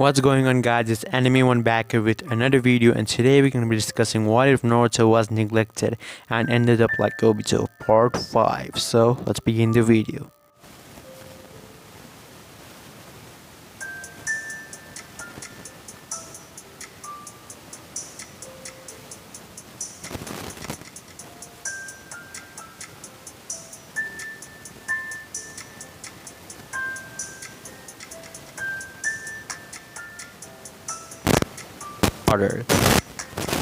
What's going on, guys? It's Anime One back here with another video, and today we're going to be discussing what if Naruto was neglected and ended up like Obito part 5. So let's begin the video.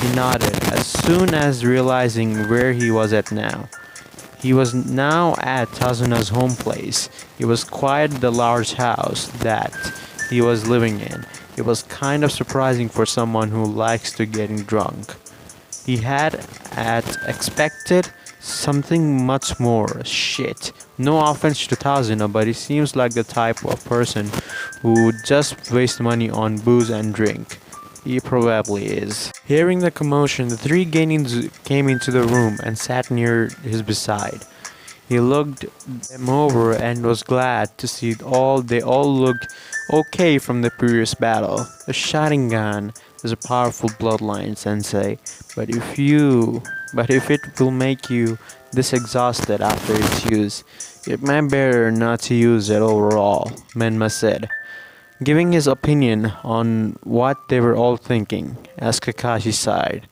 He nodded as soon as realizing where he was at now. He was now at Tazuna's home place. It was quite the large house that he was living in. It was kind of surprising for someone who likes to getting drunk. He had expected something much more. Shit. No offense to Tazuna, but he seems like the type of person who would just waste money on booze and drink. He probably is. Hearing the commotion, the three Genins came into the room and sat near his beside. He looked them over and was glad to see they all looked okay from the previous battle. The Sharingan is a powerful bloodline, Sensei, but if it will make you this exhausted after its use, it might be better not to use it overall, Menma said, giving his opinion on what they were all thinking, as Kakashi sighed.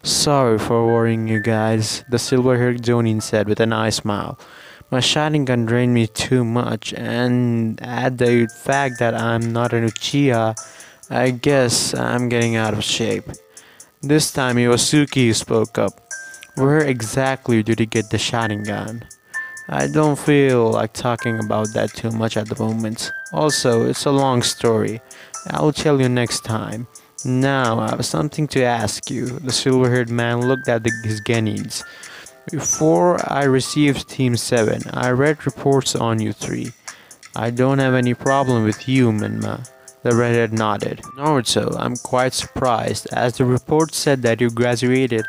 Sorry for worrying you guys, the silver-haired Jonin said with a nice smile. My Sharingan drained me too much, and add the fact that I'm not an Uchiha, I guess I'm getting out of shape. This time it was Suki who spoke up. Where exactly did he get the Sharingan? I don't feel like talking about that too much at the moment. Also, it's a long story. I'll tell you next time. Now, I have something to ask you. The silver-haired man looked at his Genins. Before I received Team 7, I read reports on you three. I don't have any problem with you, Menma. The redhead nodded. Naruto, I'm quite surprised, as the report said that you graduated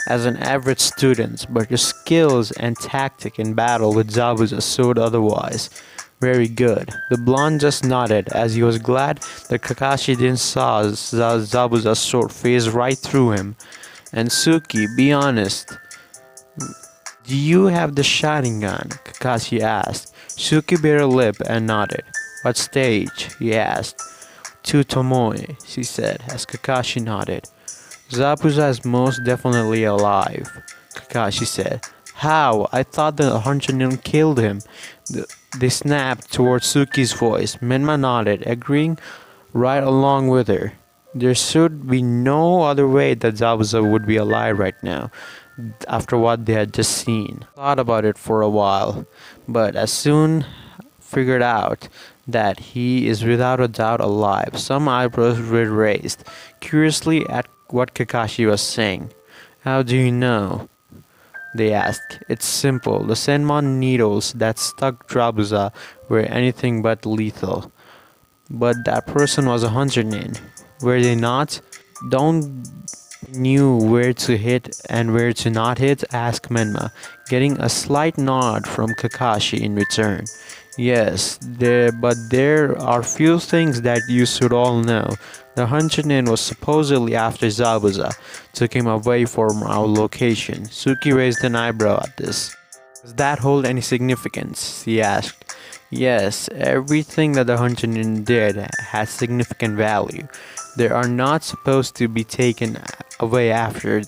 as an average student, but your skills and tactic in battle with Zabuza showed otherwise. Very good. The blonde just nodded, as he was glad that Kakashi didn't saw Zabuza's sword phase right through him. And Suki, be honest. Do you have the Sharingan? Kakashi asked. Suki bit her lip and nodded. What stage? He asked. To Tomoe, she said, as Kakashi nodded. Zabuza is most definitely alive, Kakashi said. How? I thought the Honchonin killed him. They snapped towards Suki's voice. Menma nodded, agreeing right along with her. There should be no other way that Zabuza would be alive right now, after what they had just seen. Thought about it for a while, but as soon figured out that he is without a doubt alive. Some eyebrows were raised, curiously at what Kakashi was saying. How do you know? They asked. It's simple. The Senmon needles that stuck Zabuza were anything but lethal. But that person was a Honchonin. Were they not? Don't knew where to hit and where to not hit? Asked Menma, getting a slight nod from Kakashi in return. Yes, but there are few things that you should all know. The Honchonin was supposedly after Zabuza, took him away from our location. Suki raised an eyebrow at this. Does that hold any significance? He asked. Yes, everything that the Honchonin did has significant value. They are not supposed to be taken away after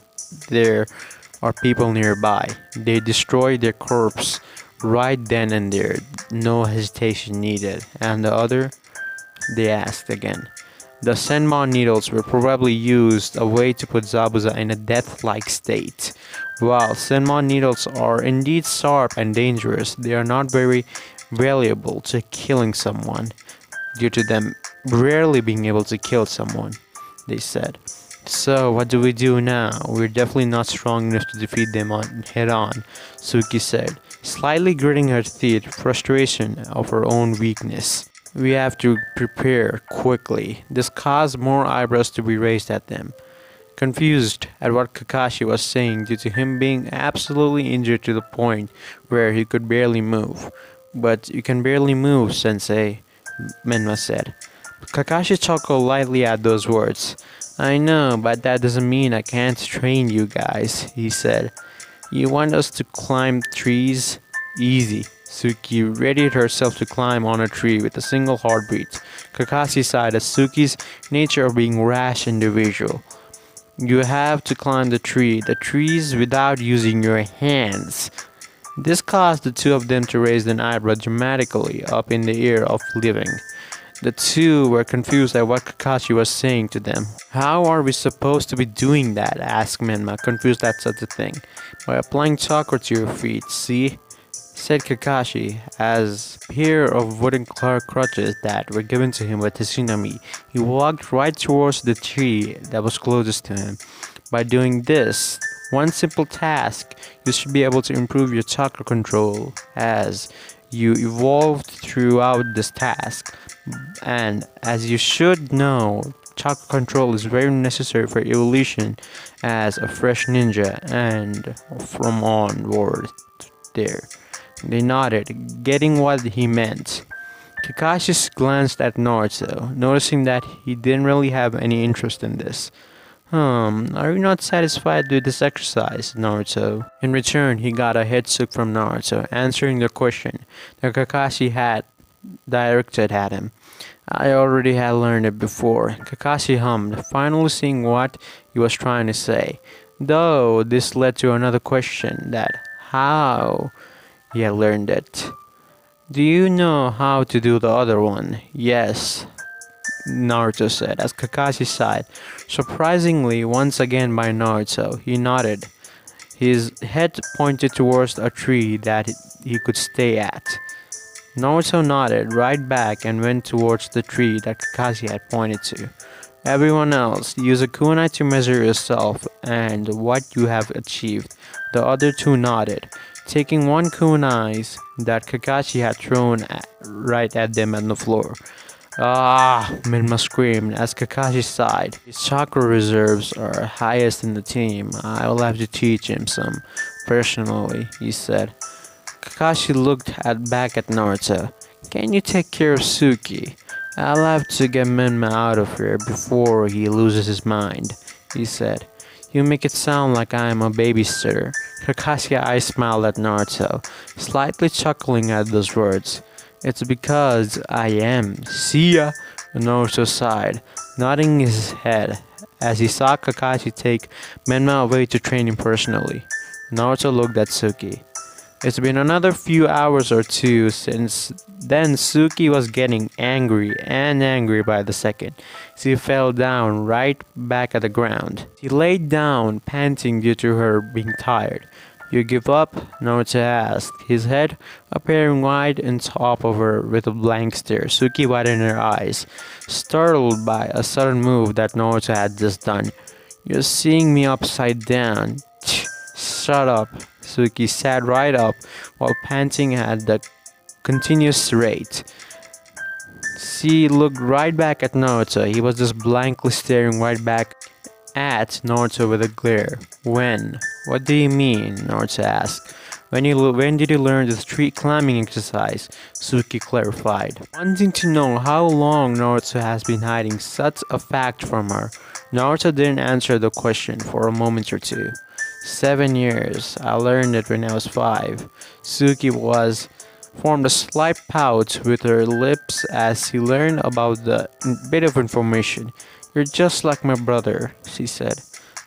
there are people nearby. They destroy their corpse right then and there, no hesitation needed. And the other? They asked again. The Senmon needles were probably used a way to put Zabuza in a death-like state. While Senmon needles are indeed sharp and dangerous, they are not very valuable to killing someone, due to them rarely being able to kill someone, they said. So, what do we do now? We're definitely not strong enough to defeat them head-on, Suki said, slightly gritting her teeth, frustration of her own weakness. We have to prepare quickly. This caused more eyebrows to be raised at them, confused at what Kakashi was saying due to him being absolutely injured to the point where he could barely move. But you can barely move, Sensei, Menma said. Kakashi chuckled lightly at those words. I know, but that doesn't mean I can't train you guys, he said. You want us to climb trees? Easy. Suki readied herself to climb on a tree with a single heartbeat. Kakashi sighed at Suki's nature of being rash individual. You have to climb the trees without using your hands. This caused the two of them to raise an eyebrow dramatically up in the air of living. The two were confused at what Kakashi was saying to them. How are we supposed to be doing that? Asked Menma, confused at such a thing. By applying chakra to your feet, see? Said Kakashi, as a pair of wooden crutches that were given to him by Tsunami. He walked right towards the tree that was closest to him. By doing this, one simple task, you should be able to improve your chakra control as you evolved throughout this task. And as you should know, chakra control is very necessary for evolution as a fresh ninja and from onward there. They nodded, getting what he meant. Kakashi glanced at Naruto, noticing that he didn't really have any interest in this. Are you not satisfied with this exercise, Naruto? In return, he got a headsuck from Naruto, answering the question that Kakashi had directed at him. I already had learned it before. Kakashi hummed, finally seeing what he was trying to say. Though this led to another question that how he had learned it. Do you know how to do the other one? Yes, Naruto said as Kakashi sighed. Surprisingly, once again by Naruto, he nodded. His head pointed towards a tree that he could stay at. Naruto nodded right back and went towards the tree that Kakashi had pointed to. Everyone else, use a kunai to measure yourself and what you have achieved. The other two nodded, taking one kunai that Kakashi had thrown right at them on the floor. Ah, Minma screamed as Kakashi sighed. His chakra reserves are highest in the team. I will have to teach him some. Personally, he said. Kakashi looked back at Naruto. Can you take care of Suki? I'll have to get Minma out of here before he loses his mind, he said. You make it sound like I am a babysitter. Kakashi's eyes smiled at Naruto, slightly chuckling at those words. It's because I am. See ya! Naruto sighed, nodding his head as he saw Kakashi take Menma away to train him personally. Naruto looked at Suki. It's been another few hours or two since then. Suki was getting angry and angry by the second. She fell down right back at the ground. She laid down, panting due to her being tired. You give up? Naruto asked, his head appearing wide on top of her with a blank stare. Suki widened her eyes, startled by a sudden move that Naruto had just done. You're seeing me upside down. Shut up. Suki sat right up while panting at the continuous rate. She looked right back at Naruto. He was just blankly staring right back at Naruto with a glare. When? What do you mean? Naruto asked. When did you learn this tree climbing exercise? Suki clarified, wanting to know how long Naruto has been hiding such a fact from her. Naruto didn't answer the question for a moment or two. 7 years. I learned it when I was 5. Suki formed a slight pout with her lips as he learned about the bit of information. You're just like my brother, she said.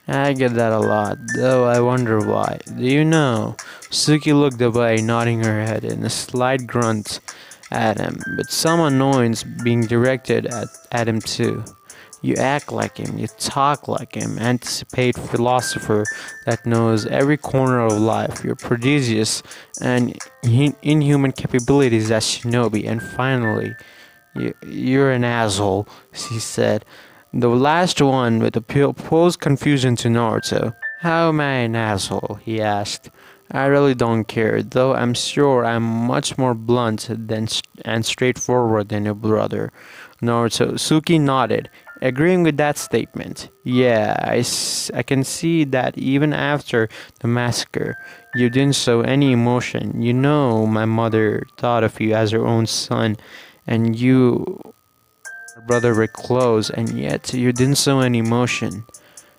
I get that a lot, though I wonder why. Do you know? Suki looked away, nodding her head in a slight grunt at him, but some annoyance being directed at him too. You act like him, you talk like him, anticipate philosopher that knows every corner of life. You're prodigious and inhuman capabilities as shinobi, and finally, you're an asshole, she said. The last one with posed confusion to Naruto. How am I an asshole? He asked. I really don't care, though I'm sure I'm much more blunt and straightforward than your brother. Suki nodded, agreeing with that statement. Yeah, I can see that even after the massacre, you didn't show any emotion. You know, my mother thought of you as her own son, and you Her brother were close, and yet you didn't show any emotion,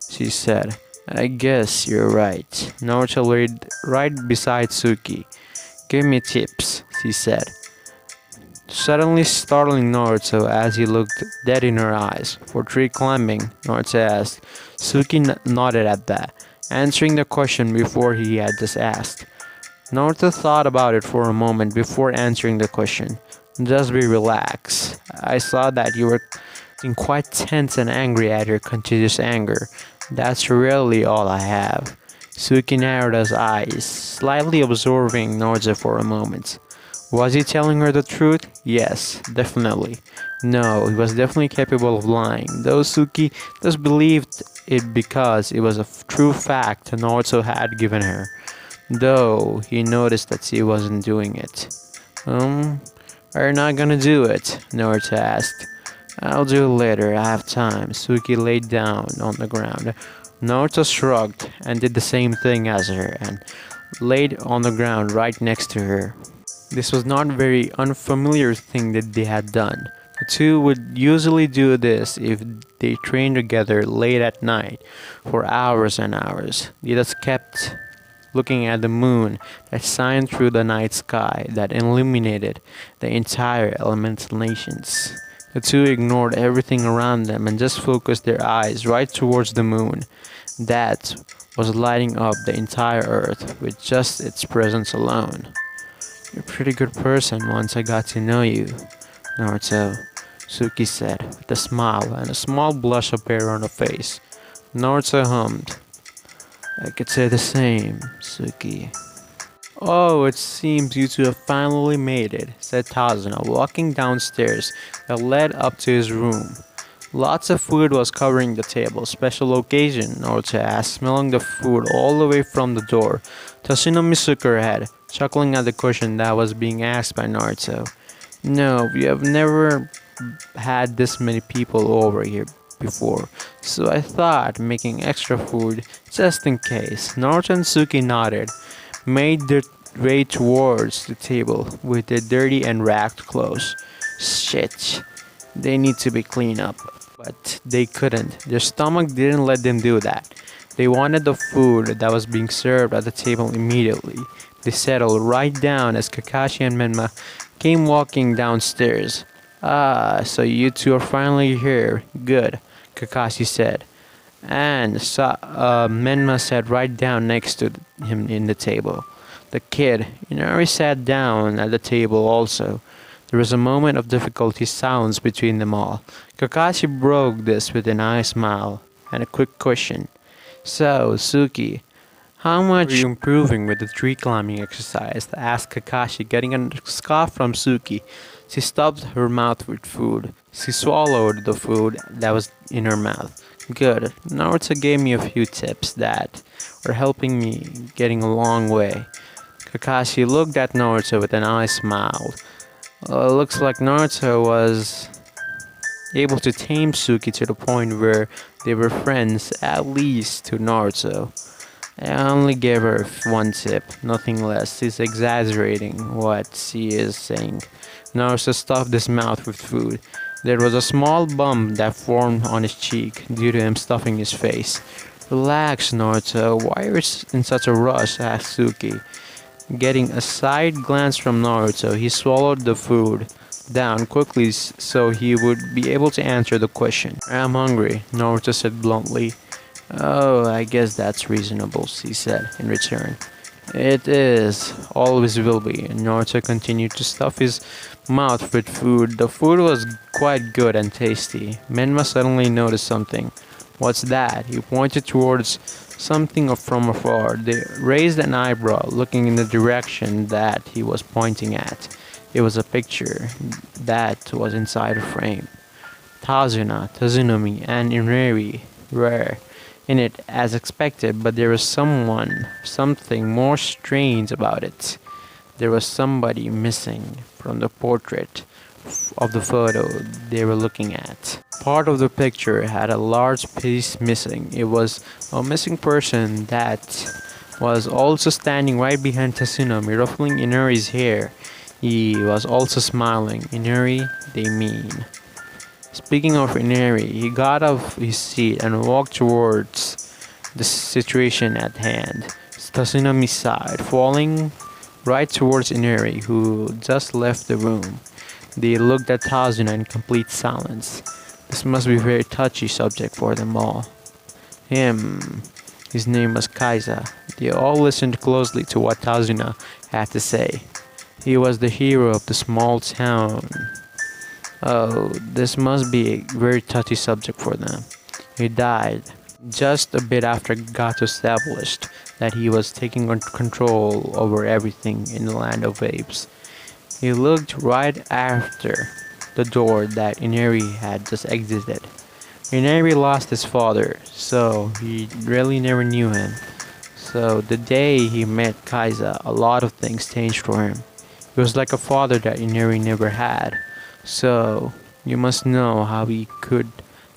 she said. I guess you're right. Naruto laid right beside Suki. Give me tips, she said, suddenly startling Naruto as he looked dead in her eyes. For tree climbing, Naruto asked. Suki nodded at that, answering the question before he had just asked. Naruto thought about it for a moment before answering the question. Just be relaxed. I saw that you were getting quite tense and angry at your continuous anger. That's really all I have. Suki narrowed his eyes, slightly observing Naruto for a moment. Was he telling her the truth? Yes, definitely. No, he was definitely capable of lying, though Suki just believed it because it was a true fact Naruto had given her. Though he noticed that she wasn't doing it. Are you not gonna do it? Naruto asked. I'll do it later, I have time. Suki laid down on the ground. Naruto shrugged and did the same thing as her and laid on the ground right next to her. This was not a very unfamiliar thing that they had done. The two would usually do this if they trained together late at night for hours and hours. They just kept looking at the moon that shined through the night sky that illuminated the entire elemental nations. The two ignored everything around them and just focused their eyes right towards the moon that was lighting up the entire earth with just its presence alone. You're a pretty good person once I got to know you, Naruto, Suki said, with a smile and a small blush appeared on her face. Naruto hummed. I could say the same, Suki. Oh, it seems you two have finally made it, said Tazuna, walking downstairs that led up to his room. Lots of food was covering the table. Special occasion, Naruto asked, smelling the food all the way from the door. Tsunami shook her head, chuckling at the question that was being asked by Naruto. No, we have never had this many people over here before, so I thought making extra food just in case. Naruto and Suki nodded, made their way towards the table with their dirty and ragged clothes. Shit, they need to be cleaned up. But they couldn't. Their stomach didn't let them do that. They wanted the food that was being served at the table immediately. They settled right down as Kakashi and Menma came walking downstairs. Ah, so you two are finally here. Good, Kakashi said. And Menma sat right down next to him in the table. The kid, Inari sat down at the table also. There was a moment of difficulty silence between them all. Kakashi broke this with an eye smile and a quick question. So, Suki, how much are you improving with the tree climbing exercise? Asked Kakashi, getting a scoff from Suki. She stuffed her mouth with food. She swallowed the food that was in her mouth. Good. Naruto gave me a few tips that are helping me getting a long way. Kakashi looked at Naruto with an eye smile. Looks like Naruto was able to tame Suki to the point where they were friends, at least to Naruto. I only gave her one tip, nothing less. She's exaggerating what she is saying. Naruto stuffed his mouth with food. There was a small bump that formed on his cheek due to him stuffing his face. Relax, Naruto. Why are you in such a rush? Asked Suki. Getting a side glance from Naruto, he swallowed the food down quickly so he would be able to answer the question. I'm hungry, Naruto said bluntly. Oh, I guess that's reasonable, she said in return. It is, always will be. Naruto continued to stuff his mouth with food. The food was quite good and tasty. Menma suddenly noticed something. What's that? He pointed towards something from afar. They raised an eyebrow, looking in the direction that he was pointing at. It was a picture that was inside a frame. Tazuna, Tazunami, and Inari were in it as expected, but there was something more strange about it. There was somebody missing from the portrait of the photo they were looking at. Part of the picture had a large piece missing. It was a missing person that was also standing right behind Tsunami, ruffling Inari's hair. He was also smiling. Inari, they mean. Speaking of Inari, he got off his seat and walked towards the situation at hand. Tsunami sighed, falling right towards Inari, who just left the room. They looked at Tazuna in complete silence. This must be a very touchy subject for them all. Him. His name was Kaiza. They all listened closely to what Tazuna had to say. He was the hero of the small town. Oh, this must be a very touchy subject for them. He died just a bit after got established that he was taking control over everything in the land of apes. He looked right after the door that Inari had just exited. Inari lost his father, so he really never knew him. So the day he met Kaiza, a lot of things changed for him. He was like a father that Inari never had. So you must know how he could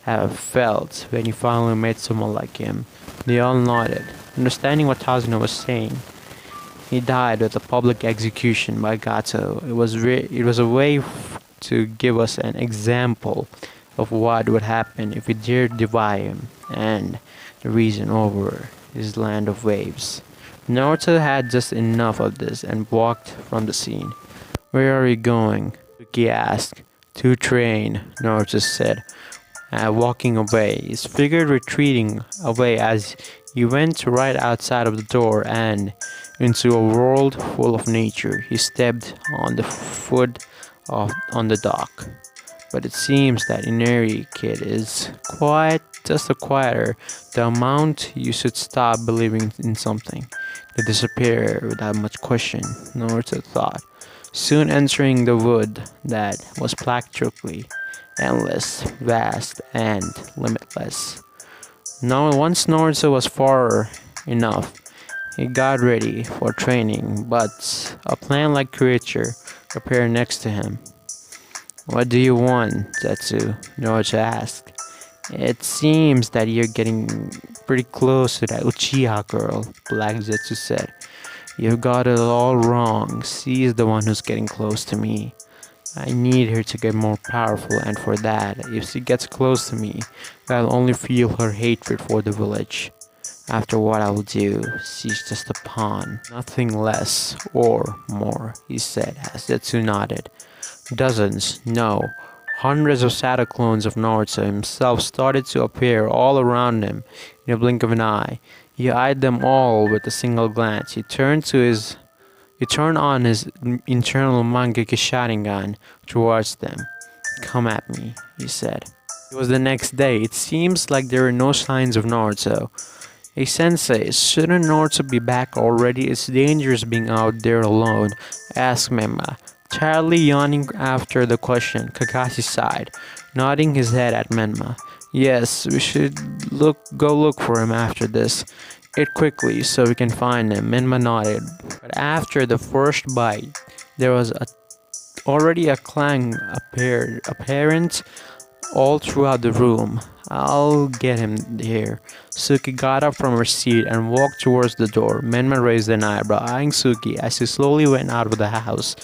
have felt when he finally met someone like him. They all nodded, understanding what Tazuna was saying. He died with a public execution by Gato. It was a way to give us an example of what would happen if we dared defy him and the reason over his land of waves. Naruto had just enough of this and walked from the scene. "Where are you going?" Suki asked. "To train," Naruto said, walking away, his figure retreating away as he went right outside of the door and into a world full of nature. He stepped on the foot on the dock. But it seems that Inari kid is just a quieter. The amount you should stop believing in something. To disappear without much question, Naruto thought. Soon entering the wood that was practically endless, vast, and limitless. Now, once Naruto was far enough, he got ready for training, but a plant-like creature appeared next to him. "What do you want, Zetsu?" Naruto asked. "It seems that you're getting pretty close to that Uchiha girl," Black Zetsu said. "You've got it all wrong. She is the one who's getting close to me. I need her to get more powerful, and for that, if she gets close to me, I'll only feel her hatred for the village. After what I will do, she's just a pawn, nothing less or more," he said as Zetsu nodded. Dozens, no, hundreds of shadow clones of Naruto himself started to appear all around him in a blink of an eye. He eyed them all with a single glance. He turned on his internal Mangekyo Sharingan towards them. "Come at me," he said. It was the next day. It seems like there were no signs of Naruto. "Hey sensei, shouldn't Naruto be back already? It's dangerous being out there alone," asked Memma. Tiredly yawning after the question, Kakashi sighed, nodding his head at Menma. "Yes, we should go look for him after this. Eat quickly so we can find him." Menma nodded, but after the first bite, there was already a clang apparent all throughout the room. "I'll get him here." Suki got up from her seat and walked towards the door. Menma raised an eyebrow, eyeing Suki as he slowly went out of the house.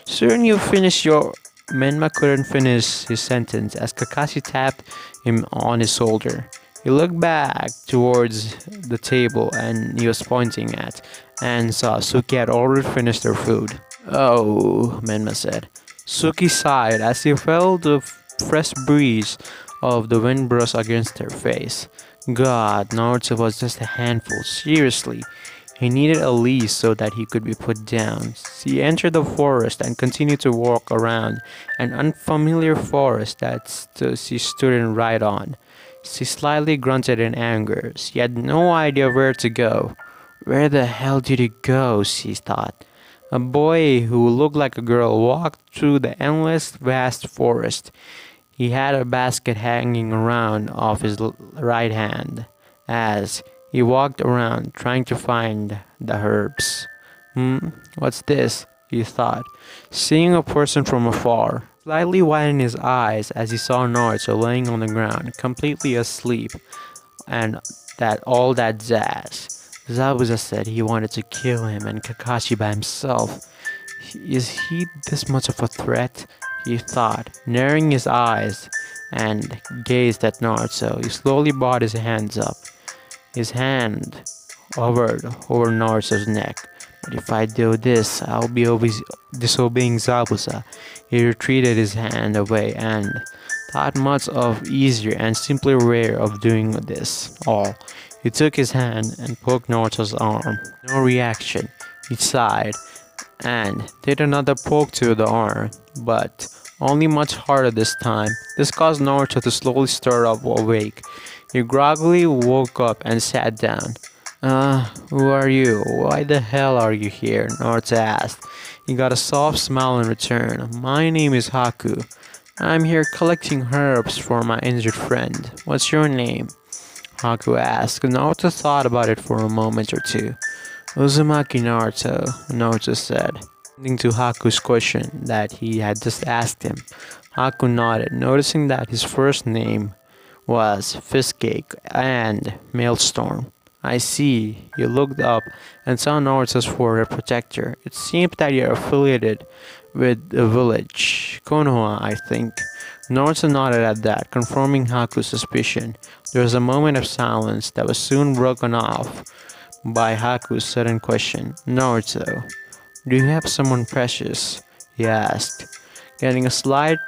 "Soon you finish your..." Menma couldn't finish his sentence as Kakashi tapped him on his shoulder. He looked back towards the table and he was pointing at and saw Suki had already finished her food. "Oh," Menma said. Suki sighed as he felt the fresh breeze of the wind brush against her face. God, Naruto was just a handful. Seriously. He needed a leash so that he could be put down. She entered the forest and continued to walk around an unfamiliar forest that she stood in right on. She slightly grunted in anger. She had no idea where to go. Where the hell did he go, she thought. A boy who looked like a girl walked through the endless vast forest. He had a basket hanging around off his right hand as he walked around trying to find the herbs. What's this?" he thought, seeing a person from afar. Slightly widened his eyes as he saw Naruto laying on the ground, completely asleep, and that jazz. Zabuza said he wanted to kill him and Kakashi by himself. Is he this much of a threat? he thought, narrowing his eyes and gazed at Naruto. He slowly brought his hands up. His hand hovered over Naruto's neck. But if I do this, I'll be disobeying Zabuza. He retreated his hand away and thought much of easier and simpler way of doing this all. He took his hand and poked Naruto's arm. No reaction. He sighed and did another poke to the arm, but only much harder this time. This caused Naruto to slowly stir up awake. He groggily woke up and sat down. Who are you? Why the hell are you here? Naruto asked. He got a soft smile in return. My name is Haku. I'm here collecting herbs for my injured friend. What's your name? Haku asked. Naruto thought about it for a moment or two. Uzumaki Naruto, Naruto said, responding to Haku's question that he had just asked him. Haku nodded, noticing that his first name was Fistcake and Maelstrom. I see. He looked up and saw Naruto's forehead protector. It seemed that you're affiliated with the village. Konoha, I think. Naruto nodded at that, confirming Haku's suspicion. There was a moment of silence that was soon broken off by Haku's sudden question. Naruto, do you have someone precious? He asked, getting a slight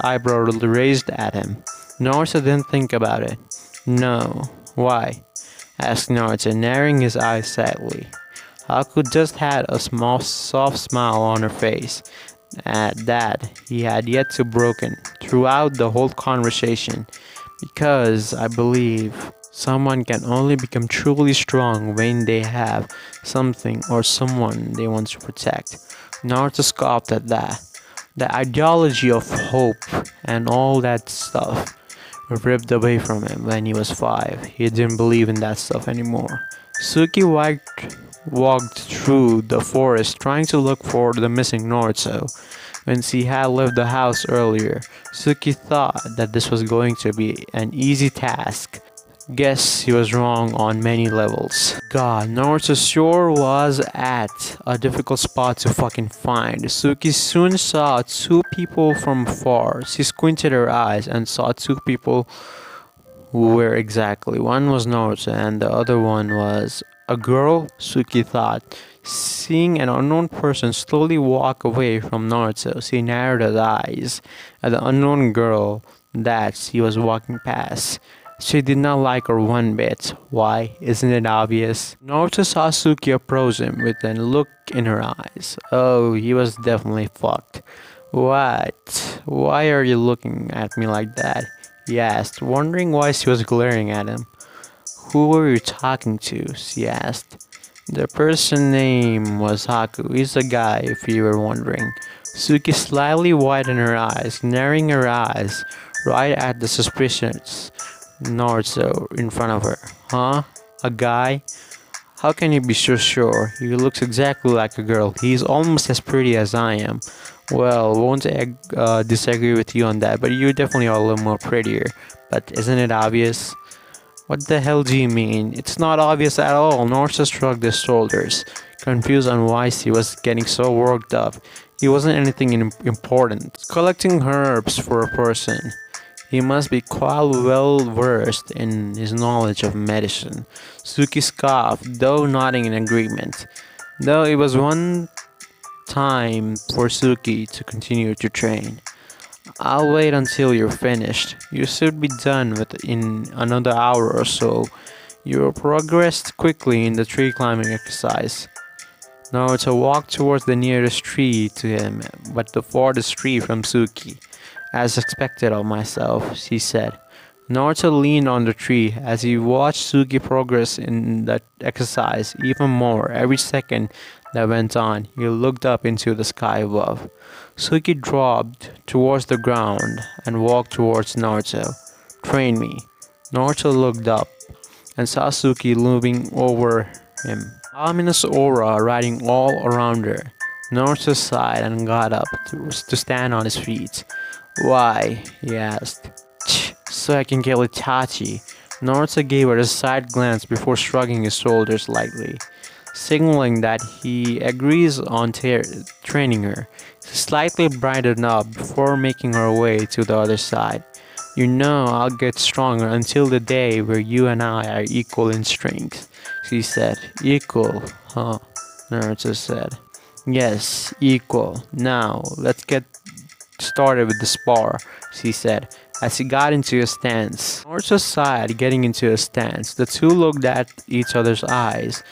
eyebrow raised at him. Naruto didn't think about it. No. Why? Asked Naruto, narrowing his eyes sadly. Haku just had a small, soft smile on her face. At that, he had yet to broken throughout the whole conversation. Because I believe someone can only become truly strong when they have something or someone they want to protect. Naruto scoffed at that. The ideology of hope and all that stuff were ripped away from him when he was 5. He didn't believe in that stuff anymore. Suki walked through the forest trying to look for the missing Naruto. When she had left the house earlier, Suki thought that this was going to be an easy task. Guess he was wrong on many levels. God, Naruto sure was at a difficult spot to fucking find. Suki soon saw 2 people from afar. She squinted her eyes and saw 2 people who were exactly. One was Naruto and the other one was a girl, Suki thought. Seeing an unknown person slowly walk away from Naruto, she narrowed her eyes at the unknown girl that she was walking past. She did not like her one bit. Why? Isn't it obvious? Naruto saw Suki approach him with a look in her eyes. Oh, he was definitely fucked. What? Why are you looking at me like that? He asked, wondering why she was glaring at him. Who were you talking to? She asked. The person name was Haku. He's a guy, if you were wondering. Suki slightly widened her eyes, narrowing her eyes right at the suspicious Naruto in front of her. Huh? A guy? How can you be so sure? He looks exactly like a girl. He's almost as pretty as I am. Well, won't disagree with you on that, but you definitely are a little more prettier. But isn't it obvious? What the hell do you mean? It's not obvious at all. Naruto shrugged his shoulders, confused on why she was getting so worked up. He wasn't anything important. Collecting herbs for a person. He must be quite well versed in his knowledge of medicine. Suki scoffed, though nodding in agreement. Though it was one time for Suki to continue to train. I'll wait until you're finished. You should be done within another hour or so. You progressed quickly in the tree climbing exercise. Naruto walked towards the nearest tree to him, but the farthest tree from Suki. As expected of myself, she said. Naruto leaned on the tree as he watched Suki progress in the exercise even more. Every second that went on, he looked up into the sky above. Suki dropped towards the ground and walked towards Naruto. Train me. Naruto looked up and saw Suki looming over him. Ominous aura riding all around her. Naruto sighed and got up to stand on his feet. Why? He asked. So I can kill Itachi. Naruto gave her a side glance before shrugging his shoulders lightly, signaling that he agrees on training her. He She slightly brightened up before making her way to the other side. You know I'll get stronger until the day where you and I are equal in strength, she said. Equal, huh? Naruto said. Yes, equal. Now, let's get started with the spar, she said, as he got into a stance. Naruto sighed, getting into a stance. The two looked at each other's eyes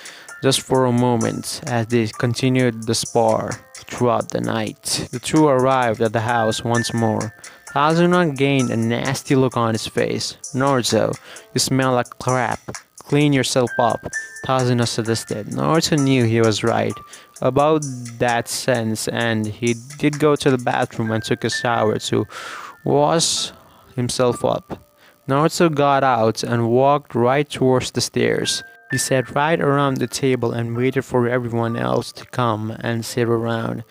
just for a moment as they continued the spar throughout the night. The two arrived at the house once more. Kazuna gained a nasty look on his face. Naruto, you smell like crap. Clean yourself up, Kazuna suggested. Naruto knew he was right about that sense, and he did go to the bathroom and took a shower to wash himself up. Naruto got out and walked right towards the stairs. He sat right around the table and waited for everyone else to come and sit around.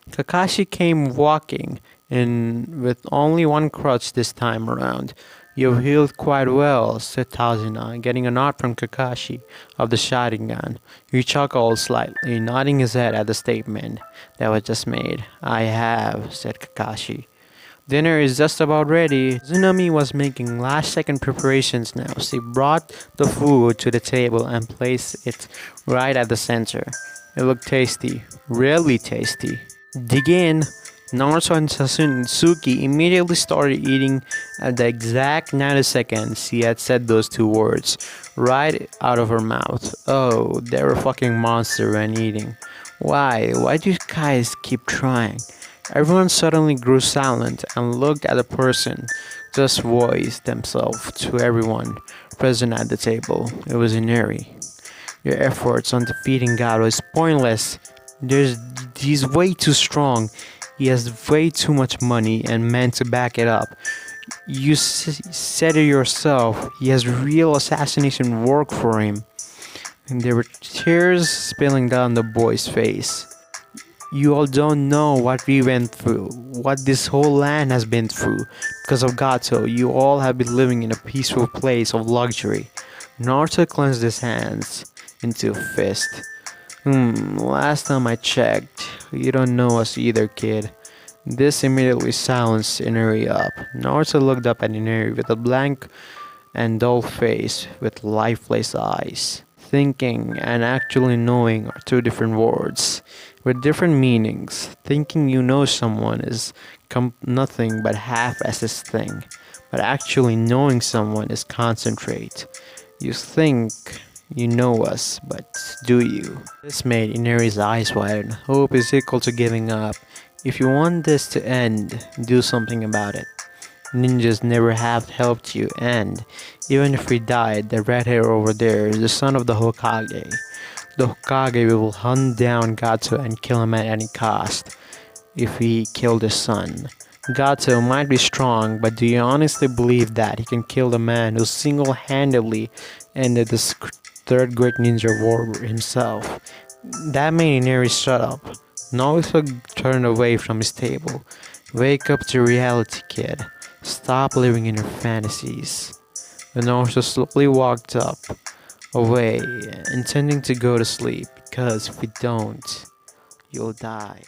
Kakashi came walking in with only one crutch this time around. You've healed quite well, said Tazuna, getting a nod from Kakashi of the Sharingan. He chuckled slightly, nodding his head at the statement that was just made. I have, said Kakashi. Dinner is just about ready. Tsunami was making last-second preparations now. She brought the food to the table and placed it right at the center. It looked tasty, really tasty. Dig in. Naruto and Sasuke immediately started eating at the exact 90 seconds she had said those two words, right out of her mouth. Oh, they were fucking monster when eating. Why? Why do you guys keep trying? Everyone suddenly grew silent and looked at the person, just voiced themselves to everyone present at the table. It was Inari. Your efforts on defeating God was pointless. He's way too strong. He has way too much money and men to back it up. You said it yourself. He has real assassination work for him. And there were tears spilling down the boy's face. You all don't know what we went through, what this whole land has been through. Because of Gato, you all have been living in a peaceful place of luxury. Naruto clenched his hands into a fist. Last time I checked, you don't know us either, kid. This immediately silenced Inari up. Naruto looked up at Inari with a blank and dull face with lifeless eyes. Thinking and actually knowing are two different words with different meanings. Thinking you know someone is nothing but half-assed thing, but actually knowing someone is concentrate. You think you know us, but do you? This made Inari's eyes widen. Hope is equal to giving up. If you want this to end, do something about it. Ninjas never have helped you, and even if we died, the red hair over there is the son of the Hokage. The Hokage will hunt down Gato and kill him at any cost if we kill the son. Gato might be strong, but do you honestly believe that he can kill the man who single-handedly ended the third great ninja war himself? That made Inari shut up. Naruto turned away from his table. Wake up to reality, kid. Stop living in your fantasies. The Naruto slowly walked up, away, intending to go to sleep, because if we don't, you'll die.